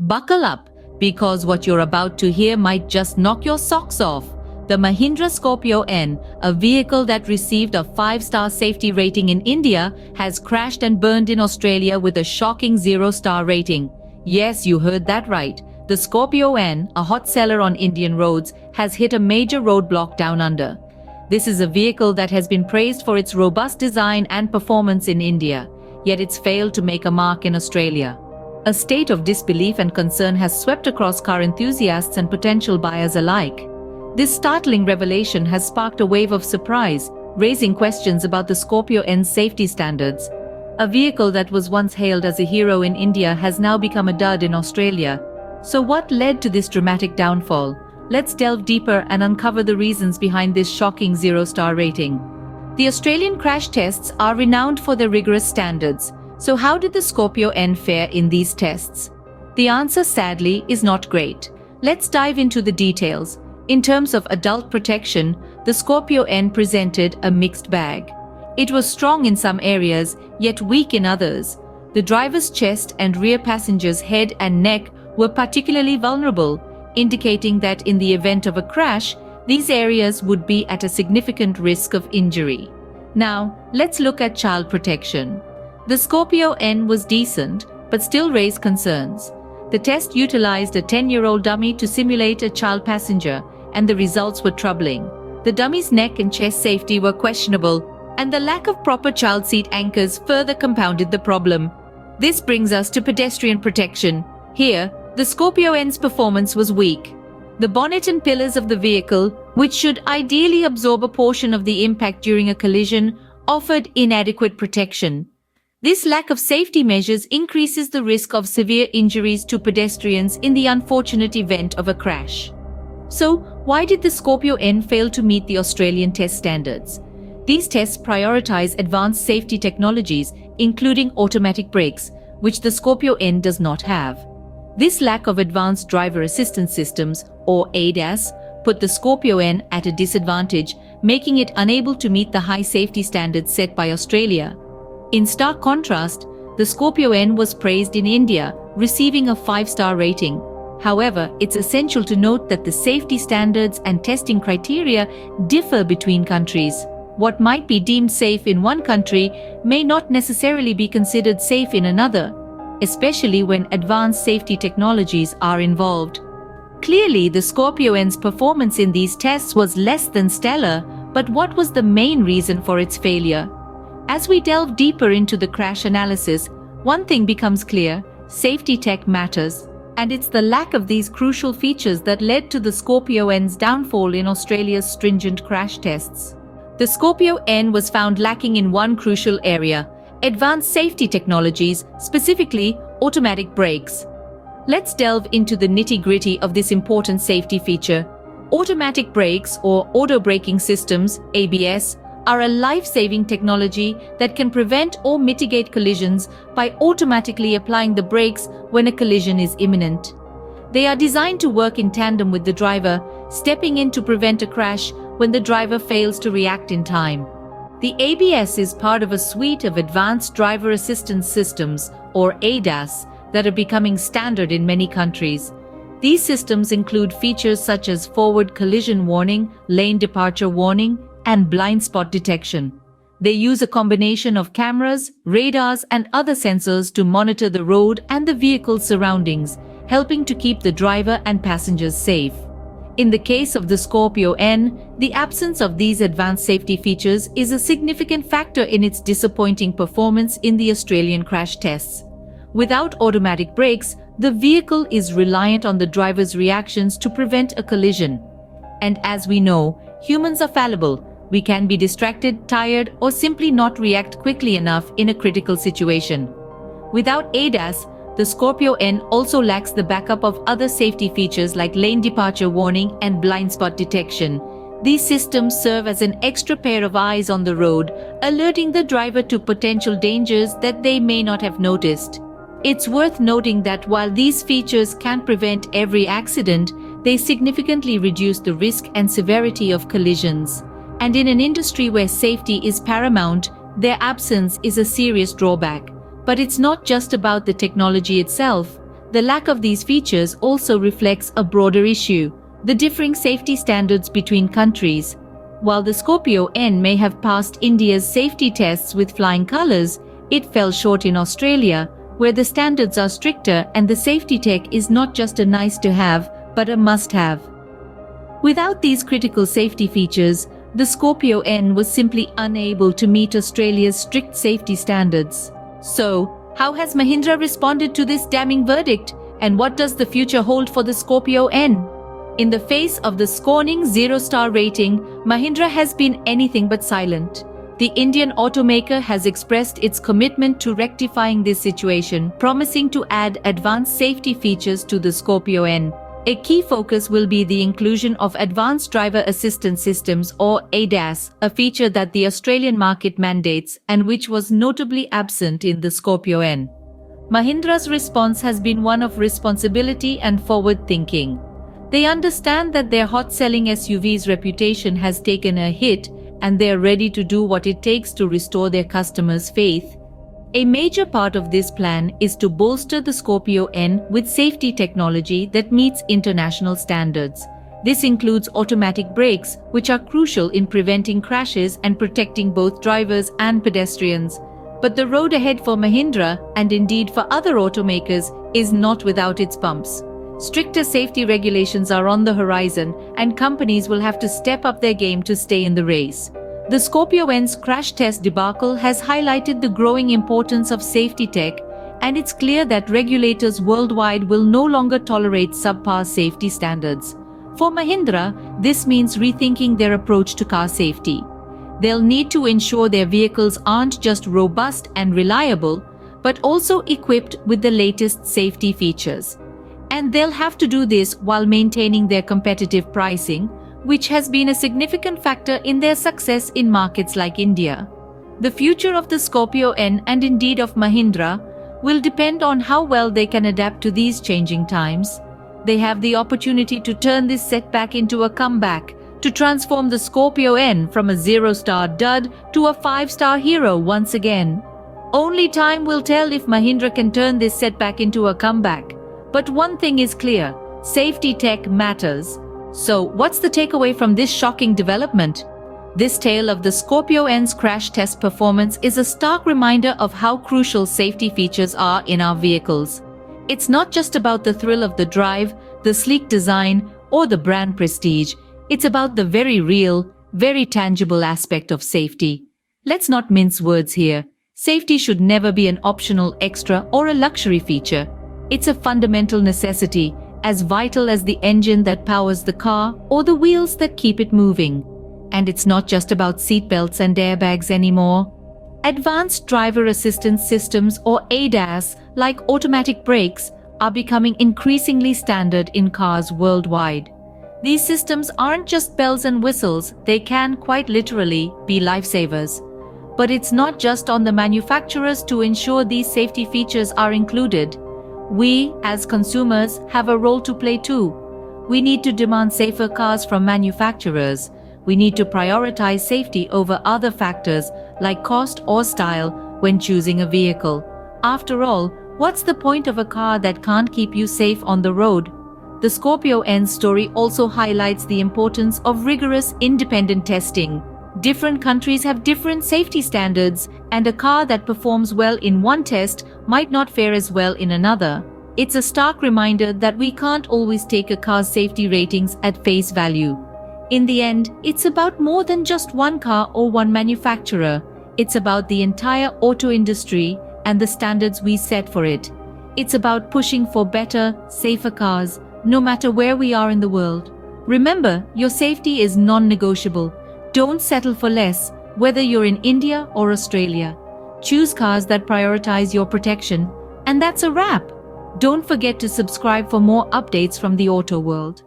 Buckle up, because what you're about to hear might just knock your socks off. The Mahindra Scorpio-N, a vehicle that received a 5-star safety rating in India, has crashed and burned in Australia with a shocking 0-star rating. Yes, you heard that right. The Scorpio-N, a hot seller on Indian roads, has hit a major roadblock down under. This is a vehicle that has been praised for its robust design and performance in India, yet it's failed to make a mark in Australia. A state of disbelief and concern has swept across car enthusiasts and potential buyers alike. This startling revelation has sparked a wave of surprise, raising questions about the Scorpio-N's safety standards. A vehicle that was once hailed as a hero in India has now become a dud in Australia. So what led to this dramatic downfall? Let's delve deeper and uncover the reasons behind this shocking 0-star rating. The Australian crash tests are renowned for their rigorous standards. So how did the Scorpio-N fare in these tests? The answer, sadly, is not great. Let's dive into the details. In terms of adult protection, the Scorpio-N presented a mixed bag. It was strong in some areas, yet weak in others. The driver's chest and rear passenger's head and neck were particularly vulnerable, indicating that in the event of a crash, these areas would be at a significant risk of injury. Now, let's look at child protection. The Scorpio-N was decent, but still raised concerns. The test utilized a 10-year-old dummy to simulate a child passenger, and the results were troubling. The dummy's neck and chest safety were questionable, and the lack of proper child seat anchors further compounded the problem. This brings us to pedestrian protection. Here, the Scorpio-N's performance was weak. The bonnet and pillars of the vehicle, which should ideally absorb a portion of the impact during a collision, offered inadequate protection. This lack of safety measures increases the risk of severe injuries to pedestrians in the unfortunate event of a crash. So, why did the Scorpio-N fail to meet the Australian test standards? These tests prioritize advanced safety technologies, including automatic brakes, which the Scorpio-N does not have. This lack of advanced driver assistance systems, or ADAS, put the Scorpio-N at a disadvantage, making it unable to meet the high safety standards set by Australia. In stark contrast, the Scorpio-N was praised in India, receiving a 5-star rating. However, it's essential to note that the safety standards and testing criteria differ between countries. What might be deemed safe in one country may not necessarily be considered safe in another, especially when advanced safety technologies are involved. Clearly, the Scorpio-N's performance in these tests was less than stellar, but what was the main reason for its failure? As we delve deeper into the crash analysis, one thing becomes clear: safety tech matters. And it's the lack of these crucial features that led to the Scorpio-N's downfall in Australia's stringent crash tests. The Scorpio-N was found lacking in one crucial area: advanced safety technologies, specifically automatic brakes. Let's delve into the nitty-gritty of this important safety feature. Automatic brakes, or auto braking systems, ABS, are a life-saving technology that can prevent or mitigate collisions by automatically applying the brakes when a collision is imminent. They are designed to work in tandem with the driver, stepping in to prevent a crash when the driver fails to react in time. The ABS is part of a suite of advanced driver assistance systems, or ADAS, that are becoming standard in many countries. These systems include features such as forward collision warning, lane departure warning, and blind spot detection. They use a combination of cameras, radars, and other sensors to monitor the road and the vehicle's surroundings, helping to keep the driver and passengers safe. In the case of the Scorpio-N, the absence of these advanced safety features is a significant factor in its disappointing performance in the Australian crash tests. Without automatic brakes, the vehicle is reliant on the driver's reactions to prevent a collision. And as we know, humans are fallible. We can be distracted, tired, or simply not react quickly enough in a critical situation. Without ADAS, the Scorpio-N also lacks the backup of other safety features like lane departure warning and blind spot detection. These systems serve as an extra pair of eyes on the road, alerting the driver to potential dangers that they may not have noticed. It's worth noting that while these features can prevent every accident, they significantly reduce the risk and severity of collisions. And in an industry where safety is paramount, their absence is a serious drawback. But it's not just about the technology itself. The lack of these features also reflects a broader issue: the differing safety standards between countries. While the Scorpio-N may have passed India's safety tests with flying colors, it fell short in Australia, where the standards are stricter and the safety tech is not just a nice-to-have, but a must-have. Without these critical safety features, the Scorpio-N was simply unable to meet Australia's strict safety standards. So, how has Mahindra responded to this damning verdict, and what does the future hold for the Scorpio-N? In the face of the scorning 0-star rating, Mahindra has been anything but silent. The Indian automaker has expressed its commitment to rectifying this situation, promising to add advanced safety features to the Scorpio-N. A key focus will be the inclusion of Advanced Driver Assistance Systems or ADAS, a feature that the Australian market mandates and which was notably absent in the Scorpio-N. Mahindra's response has been one of responsibility and forward-thinking. They understand that their hot-selling SUV's reputation has taken a hit, and they are ready to do what it takes to restore their customers' faith. A major part of this plan is to bolster the Scorpio-N with safety technology that meets international standards. This includes automatic brakes, which are crucial in preventing crashes and protecting both drivers and pedestrians. But the road ahead for Mahindra, and indeed for other automakers, is not without its bumps. Stricter safety regulations are on the horizon, and companies will have to step up their game to stay in the race. The Scorpio-N's crash test debacle has highlighted the growing importance of safety tech, and it's clear that regulators worldwide will no longer tolerate subpar safety standards. For Mahindra, this means rethinking their approach to car safety. They'll need to ensure their vehicles aren't just robust and reliable, but also equipped with the latest safety features. And they'll have to do this while maintaining their competitive pricing, which has been a significant factor in their success in markets like India. The future of the Scorpio-N and indeed of Mahindra will depend on how well they can adapt to these changing times. They have the opportunity to turn this setback into a comeback, to transform the Scorpio-N from a 0-star dud to a 5-star hero once again. Only time will tell if Mahindra can turn this setback into a comeback. But one thing is clear: safety tech matters. So, what's the takeaway from this shocking development? This tale of the Scorpio-N's crash test performance is a stark reminder of how crucial safety features are in our vehicles. It's not just about the thrill of the drive, the sleek design, or the brand prestige. It's about the very real, very tangible aspect of safety. Let's not mince words here. Safety should never be an optional extra or a luxury feature. It's a fundamental necessity, as vital as the engine that powers the car or the wheels that keep it moving. And it's not just about seatbelts and airbags anymore. Advanced Driver Assistance Systems or ADAS, like automatic brakes, are becoming increasingly standard in cars worldwide. These systems aren't just bells and whistles, they can quite literally be lifesavers. But it's not just on the manufacturers to ensure these safety features are included. We, as consumers, have a role to play too. We need to demand safer cars from manufacturers. We need to prioritize safety over other factors like cost or style when choosing a vehicle. After all, what's the point of a car that can't keep you safe on the road? The Scorpio-N story also highlights the importance of rigorous independent testing. Different countries have different safety standards, and a car that performs well in one test might not fare as well in another. It's a stark reminder that we can't always take a car's safety ratings at face value. In the end, it's about more than just one car or one manufacturer. It's about the entire auto industry and the standards we set for it. It's about pushing for better, safer cars, no matter where we are in the world. Remember, your safety is non-negotiable. Don't settle for less, whether you're in India or Australia. Choose cars that prioritize your protection, and that's a wrap. Don't forget to subscribe for more updates from the auto world.